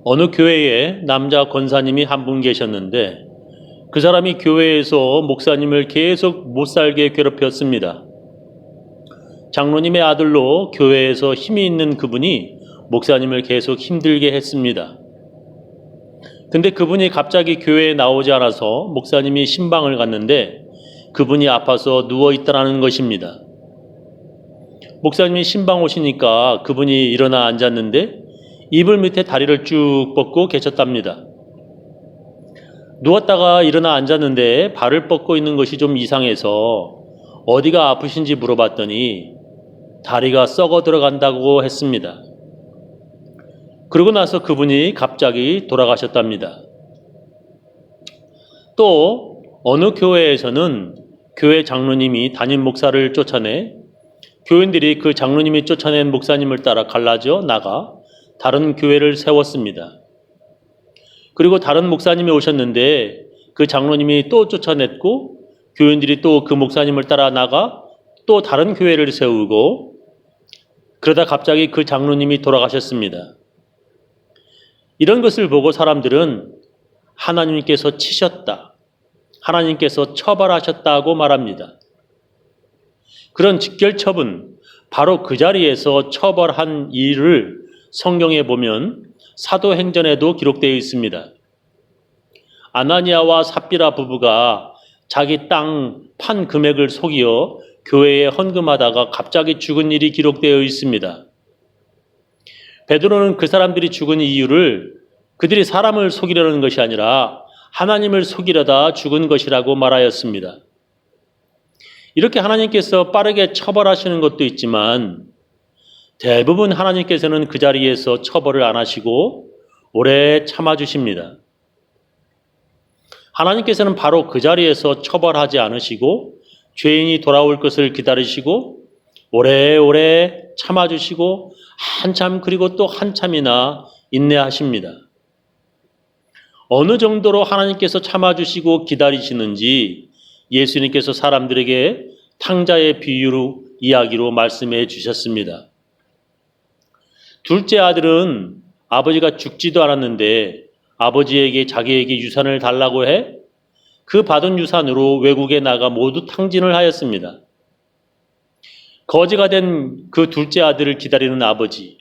어느 교회에 남자 권사님이 한 분 계셨는데 그 사람이 교회에서 목사님을 계속 못살게 괴롭혔습니다. 장로님의 아들로 교회에서 힘이 있는 그분이 목사님을 계속 힘들게 했습니다. 근데 그분이 갑자기 교회에 나오지 않아서 목사님이 신방을 갔는데 그분이 아파서 누워있다라는 것입니다. 목사님이 신방 오시니까 그분이 일어나 앉았는데 이불 밑에 다리를 쭉 뻗고 계셨답니다. 누웠다가 일어나 앉았는데 발을 뻗고 있는 것이 좀 이상해서 어디가 아프신지 물어봤더니 다리가 썩어 들어간다고 했습니다. 그러고 나서 그분이 갑자기 돌아가셨답니다. 또 어느 교회에서는 교회 장로님이 담임 목사를 쫓아내 교인들이 그 장로님이 쫓아낸 목사님을 따라 갈라져 나가 다른 교회를 세웠습니다. 그리고 다른 목사님이 오셨는데 그 장로님이 또 쫓아냈고 교인들이 또 그 목사님을 따라 나가 또 다른 교회를 세우고 그러다 갑자기 그 장로님이 돌아가셨습니다. 이런 것을 보고 사람들은 하나님께서 치셨다, 하나님께서 처벌하셨다고 말합니다. 그런 직결처분, 바로 그 자리에서 처벌한 일을 성경에 보면 사도행전에도 기록되어 있습니다. 아나니아와 삽비라 부부가 자기 땅 판 금액을 속여 교회에 헌금하다가 갑자기 죽은 일이 기록되어 있습니다. 베드로는 그 사람들이 죽은 이유를 그들이 사람을 속이려는 것이 아니라 하나님을 속이려다 죽은 것이라고 말하였습니다. 이렇게 하나님께서 빠르게 처벌하시는 것도 있지만 대부분 하나님께서는 그 자리에서 처벌을 안 하시고 오래 참아주십니다. 하나님께서는 바로 그 자리에서 처벌하지 않으시고 죄인이 돌아올 것을 기다리시고 오래오래 참아주시고 한참 그리고 또 한참이나 인내하십니다. 어느 정도로 하나님께서 참아주시고 기다리시는지 예수님께서 사람들에게 탕자의 비유로 이야기로 말씀해 주셨습니다. 둘째 아들은 아버지가 죽지도 않았는데 아버지에게 자기에게 유산을 달라고 해 그 받은 유산으로 외국에 나가 모두 탕진을 하였습니다. 거지가 된 그 둘째 아들을 기다리는 아버지,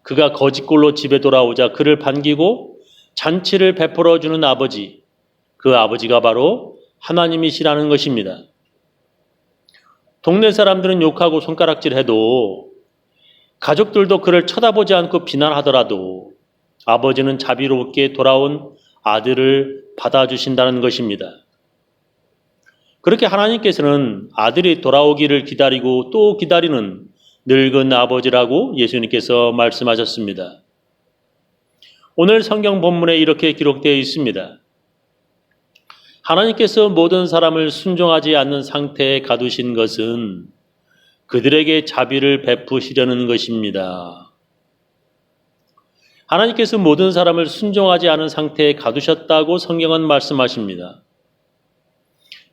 그가 거지꼴로 집에 돌아오자 그를 반기고 잔치를 베풀어 주는 아버지, 그 아버지가 바로 하나님이시라는 것입니다. 동네 사람들은 욕하고 손가락질해도 가족들도 그를 쳐다보지 않고 비난하더라도 아버지는 자비롭게 돌아온 아들을 받아주신다는 것입니다. 그렇게 하나님께서는 아들이 돌아오기를 기다리고 또 기다리는 늙은 아버지라고 예수님께서 말씀하셨습니다. 오늘 성경 본문에 이렇게 기록되어 있습니다. 하나님께서 모든 사람을 순종하지 않는 상태에 가두신 것은 그들에게 자비를 베푸시려는 것입니다. 하나님께서 모든 사람을 순종하지 않은 상태에 가두셨다고 성경은 말씀하십니다.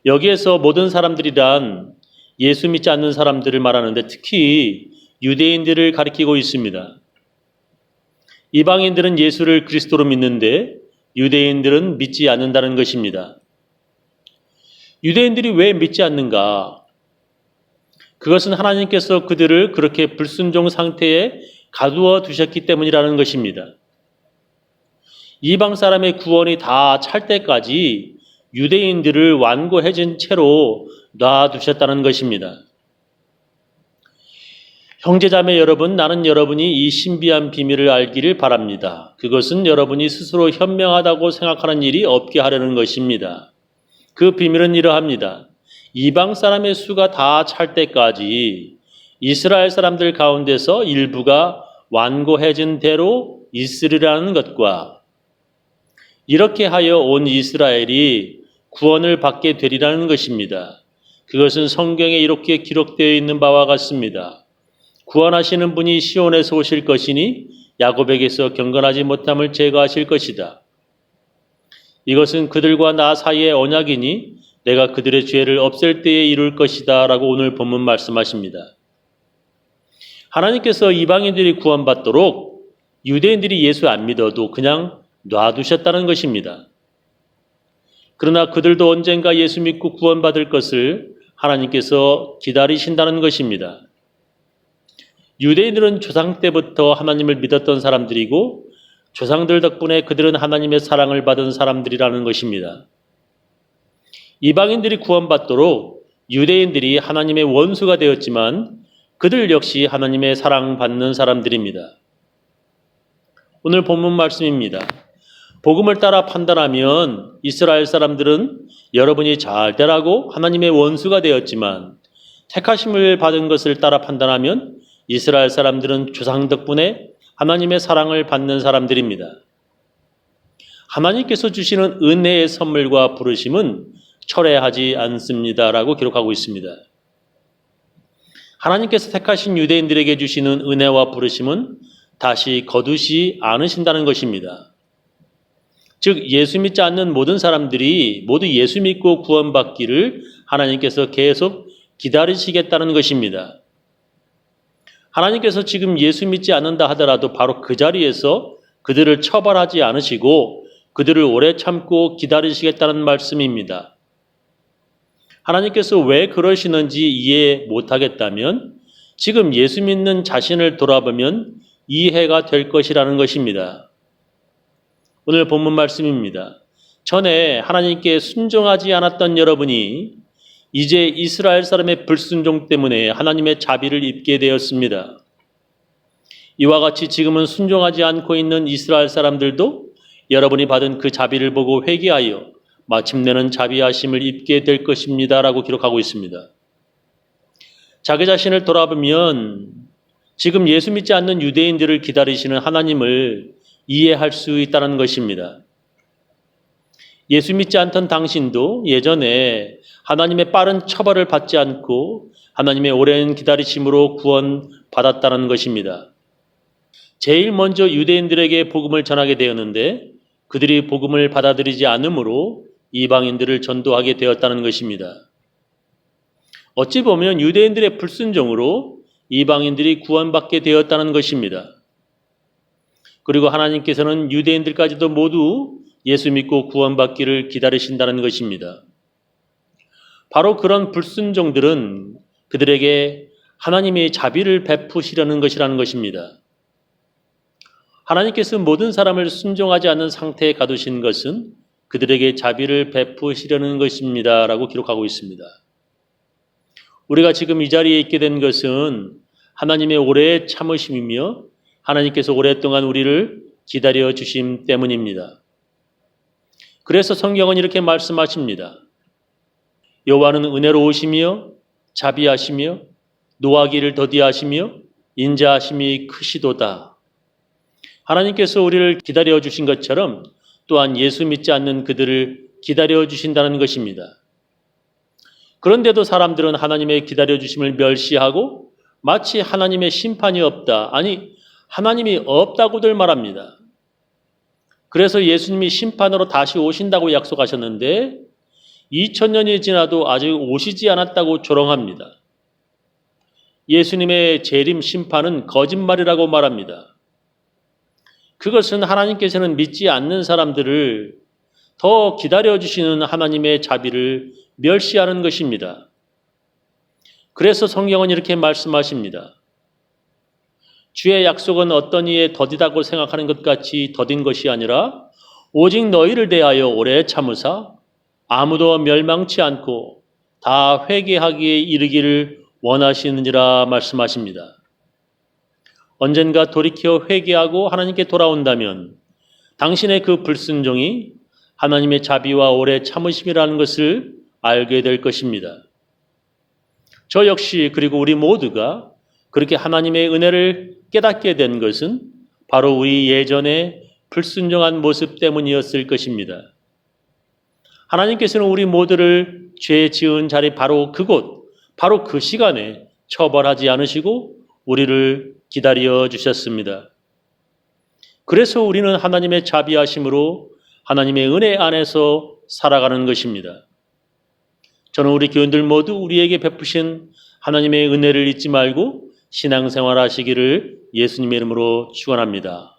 여기에서 모든 사람들이란 예수 믿지 않는 사람들을 말하는데 특히 유대인들을 가리키고 있습니다. 이방인들은 예수를 그리스도로 믿는데 유대인들은 믿지 않는다는 것입니다. 유대인들이 왜 믿지 않는가? 그것은 하나님께서 그들을 그렇게 불순종 상태에 가두어 두셨기 때문이라는 것입니다. 이방 사람의 구원이 다 찰 때까지 유대인들을 완고해진 채로 놔두셨다는 것입니다. 형제자매 여러분, 나는 여러분이 이 신비한 비밀을 알기를 바랍니다. 그것은 여러분이 스스로 현명하다고 생각하는 일이 없게 하려는 것입니다. 그 비밀은 이러합니다. 이방 사람의 수가 다 찰 때까지 이스라엘 사람들 가운데서 일부가 완고해진 대로 있으리라는 것과 이렇게 하여 온 이스라엘이 구원을 받게 되리라는 것입니다. 그것은 성경에 이렇게 기록되어 있는 바와 같습니다. 구원하시는 분이 시온에서 오실 것이니 야곱에게서 경건하지 못함을 제거하실 것이다. 이것은 그들과 나 사이의 언약이니 내가 그들의 죄를 없앨 때에 이룰 것이다 라고 오늘 본문 말씀하십니다. 하나님께서 이방인들이 구원받도록 유대인들이 예수 안 믿어도 그냥 놔두셨다는 것입니다. 그러나 그들도 언젠가 예수 믿고 구원받을 것을 하나님께서 기다리신다는 것입니다. 유대인들은 조상 때부터 하나님을 믿었던 사람들이고 조상들 덕분에 그들은 하나님의 사랑을 받은 사람들이라는 것입니다. 이방인들이 구원받도록 유대인들이 하나님의 원수가 되었지만 그들 역시 하나님의 사랑받는 사람들입니다. 오늘 본문 말씀입니다. 복음을 따라 판단하면 이스라엘 사람들은 여러분이 잘 되라고 하나님의 원수가 되었지만 택하심을 받은 것을 따라 판단하면 이스라엘 사람들은 조상 덕분에 하나님의 사랑을 받는 사람들입니다. 하나님께서 주시는 은혜의 선물과 부르심은 철회하지 않습니다라고 기록하고 있습니다. 하나님께서 택하신 유대인들에게 주시는 은혜와 부르심은 다시 거두지 않으신다는 것입니다. 즉 예수 믿지 않는 모든 사람들이 모두 예수 믿고 구원받기를 하나님께서 계속 기다리시겠다는 것입니다. 하나님께서 지금 예수 믿지 않는다 하더라도 바로 그 자리에서 그들을 처벌하지 않으시고 그들을 오래 참고 기다리시겠다는 말씀입니다. 하나님께서 왜 그러시는지 이해 못하겠다면 지금 예수 믿는 자신을 돌아보면 이해가 될 것이라는 것입니다. 오늘 본문 말씀입니다. 전에 하나님께 순종하지 않았던 여러분이 이제 이스라엘 사람의 불순종 때문에 하나님의 자비를 입게 되었습니다. 이와 같이 지금은 순종하지 않고 있는 이스라엘 사람들도 여러분이 받은 그 자비를 보고 회개하여 마침내는 자비하심을 입게 될 것입니다. 라고 기록하고 있습니다. 자기 자신을 돌아보면 지금 예수 믿지 않는 유대인들을 기다리시는 하나님을 이해할 수 있다는 것입니다. 예수 믿지 않던 당신도 예전에 하나님의 빠른 처벌을 받지 않고 하나님의 오랜 기다리심으로 구원받았다는 것입니다. 제일 먼저 유대인들에게 복음을 전하게 되었는데 그들이 복음을 받아들이지 않으므로 이방인들을 전도하게 되었다는 것입니다. 어찌 보면 유대인들의 불순종으로 이방인들이 구원받게 되었다는 것입니다. 그리고 하나님께서는 유대인들까지도 모두 예수 믿고 구원받기를 기다리신다는 것입니다. 바로 그런 불순종들은 그들에게 하나님의 자비를 베푸시려는 것이라는 것입니다. 하나님께서 모든 사람을 순종하지 않는 상태에 가두신 것은 그들에게 자비를 베푸시려는 것입니다. 라고 기록하고 있습니다. 우리가 지금 이 자리에 있게 된 것은 하나님의 오래 참으심이며 하나님께서 오랫동안 우리를 기다려 주심 때문입니다. 그래서 성경은 이렇게 말씀하십니다. 여호와는 은혜로우시며 자비하시며 노하기를 더디하시며 인자하심이 크시도다. 하나님께서 우리를 기다려 주신 것처럼 또한 예수 믿지 않는 그들을 기다려 주신다는 것입니다. 그런데도 사람들은 하나님의 기다려 주심을 멸시하고 마치 하나님의 심판이 없다. 아니 하나님이 없다고들 말합니다. 그래서 예수님이 심판으로 다시 오신다고 약속하셨는데 2000년이 지나도 아직 오시지 않았다고 조롱합니다. 예수님의 재림 심판은 거짓말이라고 말합니다. 그것은 하나님께서는 믿지 않는 사람들을 더 기다려주시는 하나님의 자비를 멸시하는 것입니다. 그래서 성경은 이렇게 말씀하십니다. 주의 약속은 어떤 이에 더디다고 생각하는 것 같이 더딘 것이 아니라 오직 너희를 대하여 오래 참으사 아무도 멸망치 않고 다 회개하기에 이르기를 원하시느니라 말씀하십니다. 언젠가 돌이켜 회개하고 하나님께 돌아온다면 당신의 그 불순종이 하나님의 자비와 오래 참으심이라는 것을 알게 될 것입니다. 저 역시 그리고 우리 모두가 그렇게 하나님의 은혜를 깨닫게 된 것은 바로 우리 예전에 불순종한 모습 때문이었을 것입니다. 하나님께서는 우리 모두를 죄 지은 자리 바로 그곳, 바로 그 시간에 처벌하지 않으시고 우리를 기다려 주셨습니다. 그래서 우리는 하나님의 자비하심으로 하나님의 은혜 안에서 살아가는 것입니다. 저는 우리 교인들 모두 우리에게 베푸신 하나님의 은혜를 잊지 말고 신앙생활 하시기를 예수님의 이름으로 축원합니다.